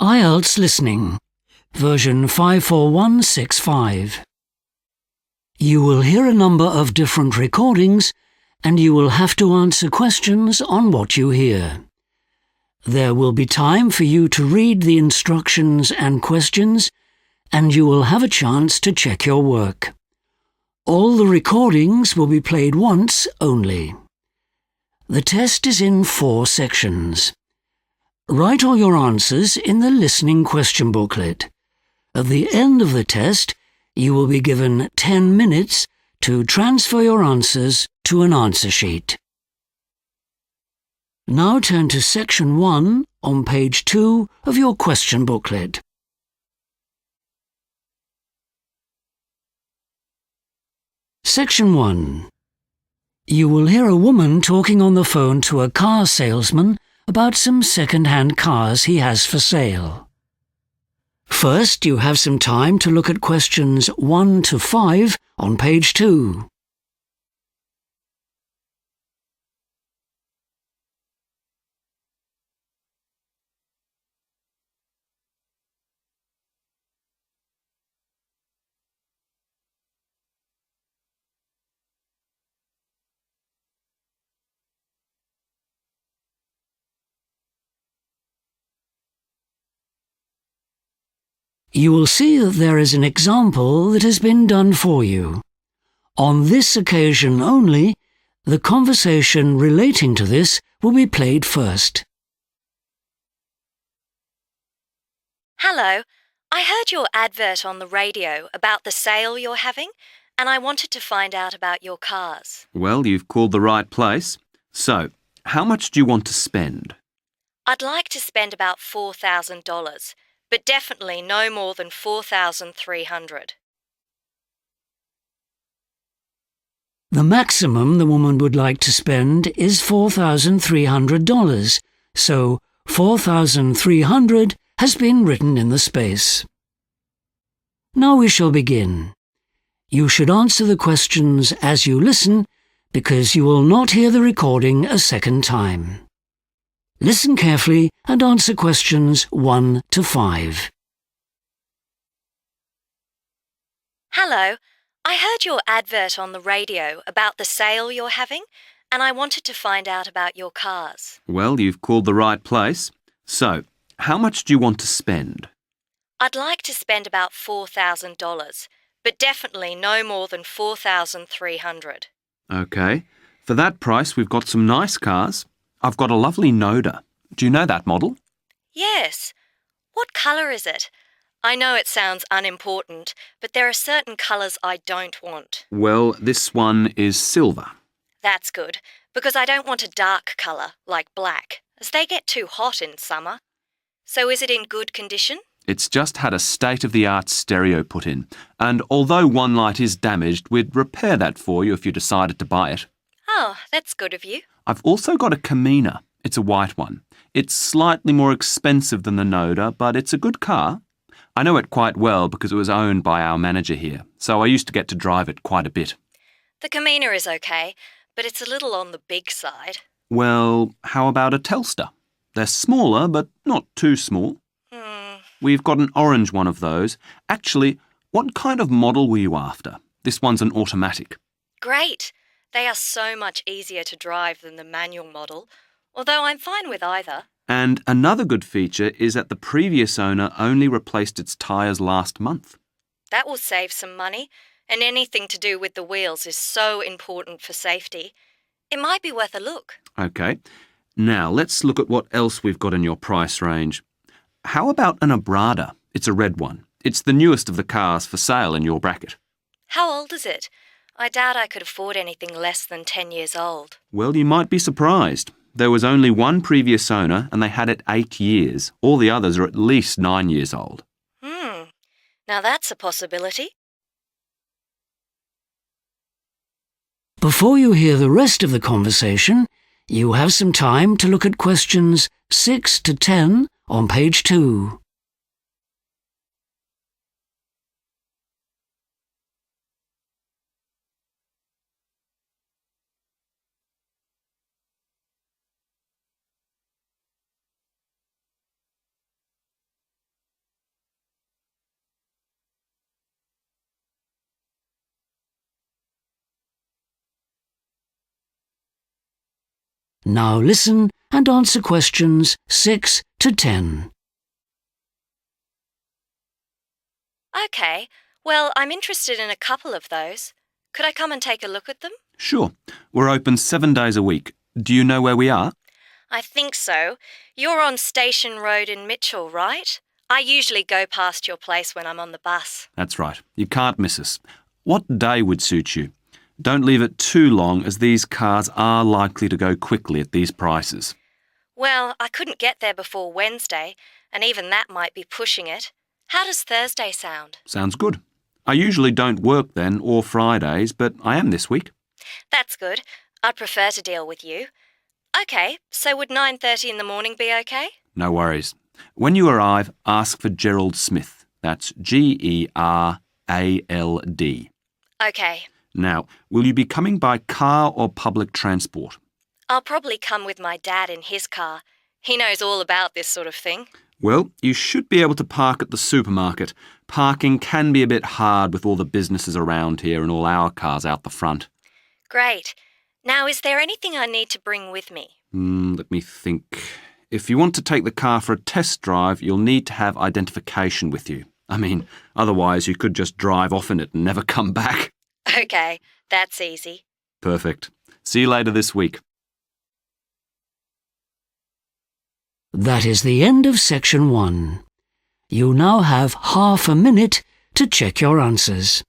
IELTS Listening, version 54165. You will hear a number of different recordings and you will have to answer questions on what you hear. There will be time for you to read the instructions and questions, and you will have a chance to check your work. All the recordings will be played once only. The test is in 4 sections. Write all your answers in the listening question booklet. At the end of the test, you will be given 10 minutes to transfer your answers to an answer sheet. Now turn to section 1 on page 2 of your question booklet. Section 1. You will hear a woman talking on the phone to a car salesman about some second-hand cars he has for sale. First, you have some time to look at questions 1 to 5 on page 2. You will see that there is an example that has been done for you. On this occasion only, the conversation relating to this will be played first. Hello, I heard your advert on the radio about the sale you're having, and I wanted to find out about your cars. Well, you've called the right place. So, how much do you want to spend? I'd like to spend about $4,000, but definitely no more than $4,300. The maximum the woman would like to spend is $4,300, so $4,300 has been written in the space. Now we shall begin. You should answer the questions as you listen, because you will not hear the recording a second time. Listen carefully and answer questions 1 to 5. Hello, I heard your advert on the radio about the sale you're having, and I wanted to find out about your cars. Well, you've called the right place. So, how much do you want to spend? I'd like to spend about $4,000, but definitely no more than $4,300. OK. For that price, we've got some nice cars. I've got a lovely Noda. Do you know that model? Yes. What colour is it? I know it sounds unimportant, but there are certain colours I don't want. Well, this one is silver. That's good, because I don't want a dark colour, like black, as they get too hot in summer. So is it in good condition? It's just had a state-of-the-art stereo put in, and although one light is damaged, we'd repair that for you if you decided to buy it. Oh, that's good of you. I've also got a Camina. It's a white one. It's slightly more expensive than the Noda, but it's a good car. I know it quite well because it was owned by our manager here, so I used to get to drive it quite a bit. The Camina is okay, but it's a little on the big side. Well, how about a Telstar? They're smaller, but not too small. We've got an orange one of those. Actually, what kind of model were you after? This one's an automatic. Great. They are so much easier to drive than the manual model, although I'm fine with either. And another good feature is that the previous owner only replaced its tyres last month. That will save some money, and anything to do with the wheels is so important for safety. It might be worth a look. OK. Now, let's look at what else we've got in your price range. How about an Abrada? It's a red one. It's the newest of the cars for sale in your bracket. How old is it? I doubt I could afford anything less than 10 years old. Well, you might be surprised. There was only one previous owner and they had it 8 years. All the others are at least 9 years old. Now that's a possibility. Before you hear the rest of the conversation, you have some time to look at questions 6 to 10 on page 2. Now listen and answer questions 6 to 10. OK, well, I'm interested in a couple of those. Could I come and take a look at them? Sure. We're open 7 days a week. Do you know where we are? I think so. You're on Station Road in Mitchell, right? I usually go past your place when I'm on the bus. That's right. You can't miss us. What day would suit you? Don't leave it too long, as these cars are likely to go quickly at these prices. Well, I couldn't get there before Wednesday, and even that might be pushing it. How does Thursday sound? Sounds good. I usually don't work then or Fridays, but I am this week. That's good. I'd prefer to deal with you. OK, so would 9:30 in the morning be OK? No worries. When you arrive, ask for Gerald Smith. That's Gerald. OK. Now, will you be coming by car or public transport? I'll probably come with my dad in his car. He knows all about this sort of thing. Well, you should be able to park at the supermarket. Parking can be a bit hard with all the businesses around here and all our cars out the front. Great. Now, is there anything I need to bring with me? Let me think. If you want to take the car for a test drive, you'll need to have identification with you. I mean, otherwise you could just drive off in it and never come back. OK, that's easy. Perfect. See you later this week. That is the end of section 1. You now have half a minute to check your answers.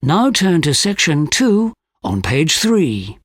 Now turn to section 2 on page 3.